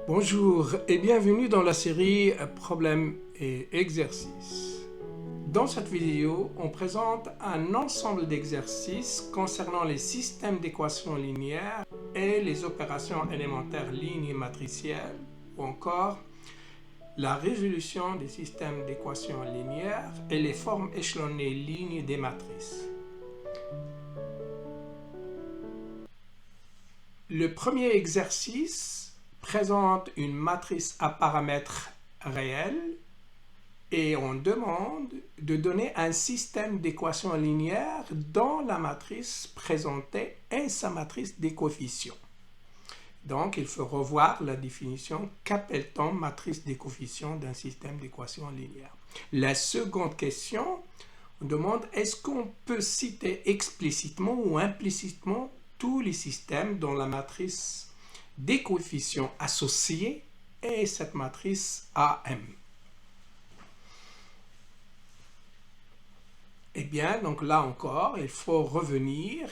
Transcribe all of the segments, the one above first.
Bonjour et bienvenue dans la série Problèmes et exercices. Dans cette vidéo, on présente un ensemble d'exercices concernant les systèmes d'équations linéaires et les opérations élémentaires lignes et matricielles, ou encore la résolution des systèmes d'équations linéaires et les formes échelonnées lignes des matrices. Le premier exercice présente une matrice à paramètres réels et on demande de donner un système d'équations linéaires dont la matrice présentée est sa matrice des coefficients. Donc, il faut revoir la définition qu'appelle-t-on matrice des coefficients d'un système d'équations linéaires. La seconde question, on demande est-ce qu'on peut citer explicitement ou implicitement tous les systèmes dont la matrice des coefficients associés est cette matrice AM. Eh bien, donc là encore, il faut revenir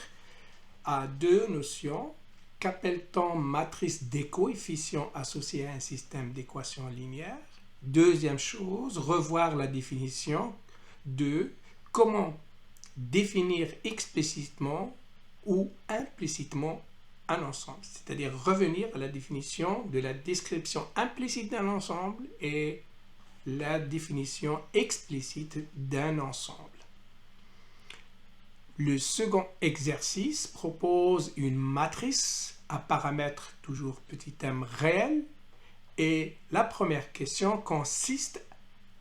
à deux notions. Qu'appelle-t-on matrice des coefficients associés à un système d'équations linéaires? Deuxième chose, revoir la définition de comment définir explicitement ou implicitement un ensemble, c'est-à-dire revenir à la définition de la description implicite d'un ensemble et la définition explicite d'un ensemble. Le second exercice propose une matrice à paramètres toujours petit m réel et la première question consiste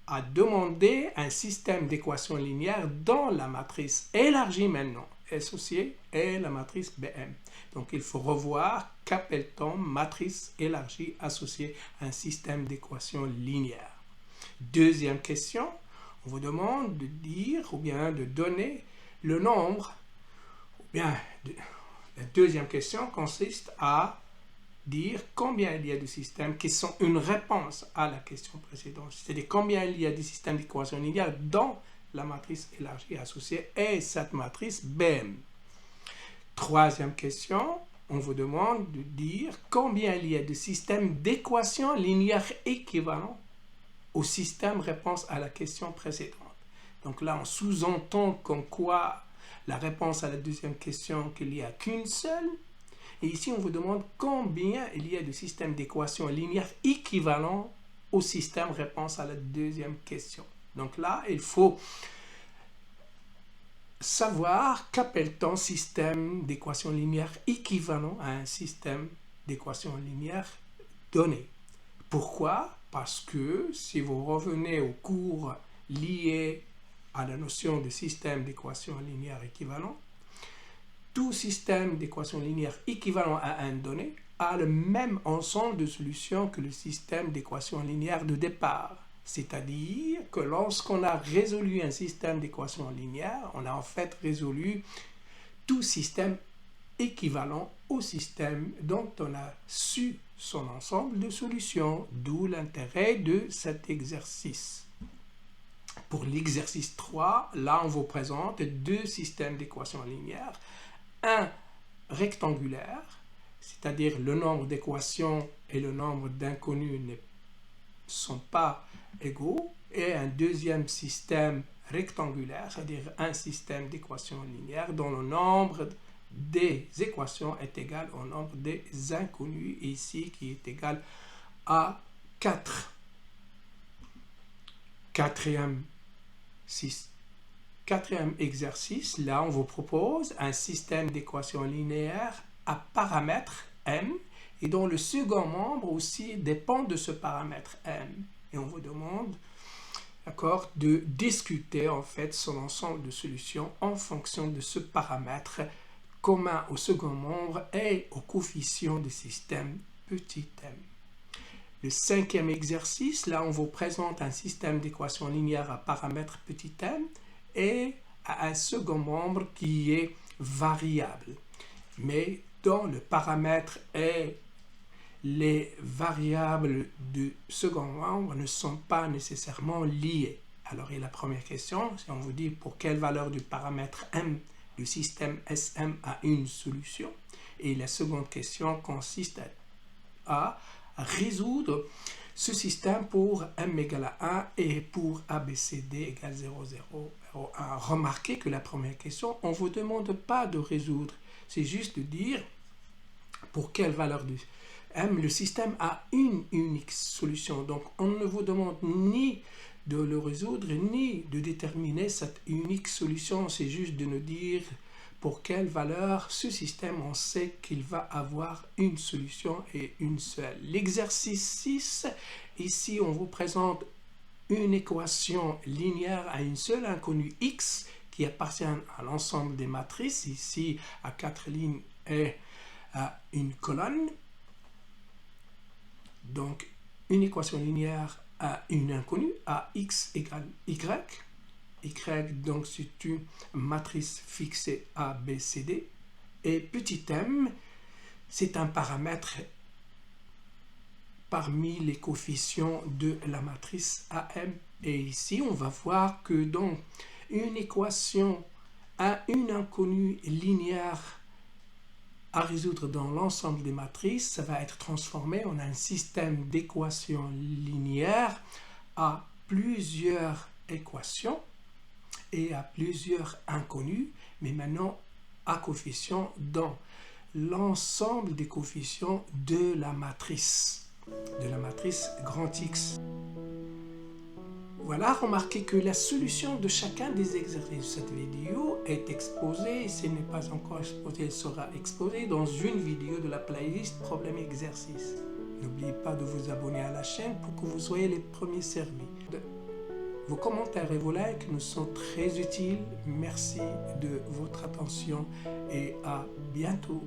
à demander un système d'équations linéaires dont la matrice élargie maintenant associée est la matrice Bm. Donc il faut revoir qu'appelle-t-on matrice élargie associée à un système d'équations linéaires. Deuxième question, on vous demande de dire ou bien de donner le nombre, ou bien la deuxième question consiste à dire combien il y a de systèmes qui sont une réponse à la question précédente, c'est-à-dire combien il y a de systèmes d'équations linéaires dont la matrice élargie associée est cette matrice Bm. Troisième question, on vous demande de dire combien il y a de systèmes d'équations linéaires équivalents au système réponse à la question précédente. Donc là, on sous-entend comme quoi la réponse à la deuxième question qu'il n'y a qu'une seule. Et ici, on vous demande combien il y a de systèmes d'équations linéaires équivalents au système réponse à la deuxième question. Donc là, il faut savoir qu'appelle-t-on système d'équations linéaires équivalent à un système d'équations linéaires donné. Pourquoi? Parce que si vous revenez au cours lié à la notion de système d'équations linéaires équivalent, tout système d'équations linéaires équivalent à un donné a le même ensemble de solutions que le système d'équations linéaires de départ. C'est-à-dire que lorsqu'on a résolu un système d'équations linéaires, on a en fait résolu tout système équivalent au système dont on a su son ensemble de solutions, d'où l'intérêt de cet exercice. Pour l'exercice 3, là on vous présente deux systèmes d'équations linéaires. Un rectangulaire, c'est-à-dire le nombre d'équations et le nombre d'inconnus ne sont pas égaux, et un deuxième système rectangulaire, c'est-à-dire un système d'équations linéaires dont le nombre des équations est égal au nombre des inconnus, ici qui est égal à 4. Quatrième exercice, là on vous propose un système d'équations linéaires à paramètre m et dont le second membre aussi dépend de ce paramètre m. Et on vous demande de discuter en fait son ensemble de solutions en fonction de ce paramètre commun au second membre et au coefficient du système petit m. Le cinquième exercice, là on vous présente un système d'équations linéaires à paramètre petit m et à un second membre qui est variable, mais dont le paramètre et les variables du second membre ne sont pas nécessairement liées. Alors, et la première question, si on vous dit pour quelle valeur du paramètre m du système SM a une solution, et la seconde question consiste à résoudre ce système pour m égale à 1 et pour abcd égale 0, 0, 0, 1. Remarquez que la première question, on ne vous demande pas de résoudre. C'est juste de dire pour quelle valeur de m le système a une unique solution. Donc, on ne vous demande ni de le résoudre, ni de déterminer cette unique solution. C'est juste de nous dire pour quelle valeur ce système, on sait qu'il va avoir une solution et une seule. L'exercice 6, ici, on vous présente une équation linéaire à une seule inconnue x qui appartient à l'ensemble des matrices, ici à 4 lignes et à une colonne. Donc, une équation linéaire à une inconnue, à x égale y. Y, donc, c'est une matrice fixée A, B, C, D. Et petit m, c'est un paramètre parmi les coefficients de la matrice AM. Et ici, on va voir que dans une équation à une inconnue linéaire à résoudre dans l'ensemble des matrices, ça va être transformé en un système d'équations linéaires à plusieurs équations et à plusieurs inconnus, mais maintenant à coefficients dans l'ensemble des coefficients de la matrice grand X. Voilà, remarquez que la solution de chacun des exercices de cette vidéo est exposée. Si elle n'est pas encore exposée, elle sera exposée dans une vidéo de la playlist Problème et exercices. N'oubliez pas de vous abonner à la chaîne pour que vous soyez les premiers servis. Vos commentaires et vos likes nous sont très utiles. Merci de votre attention et à bientôt.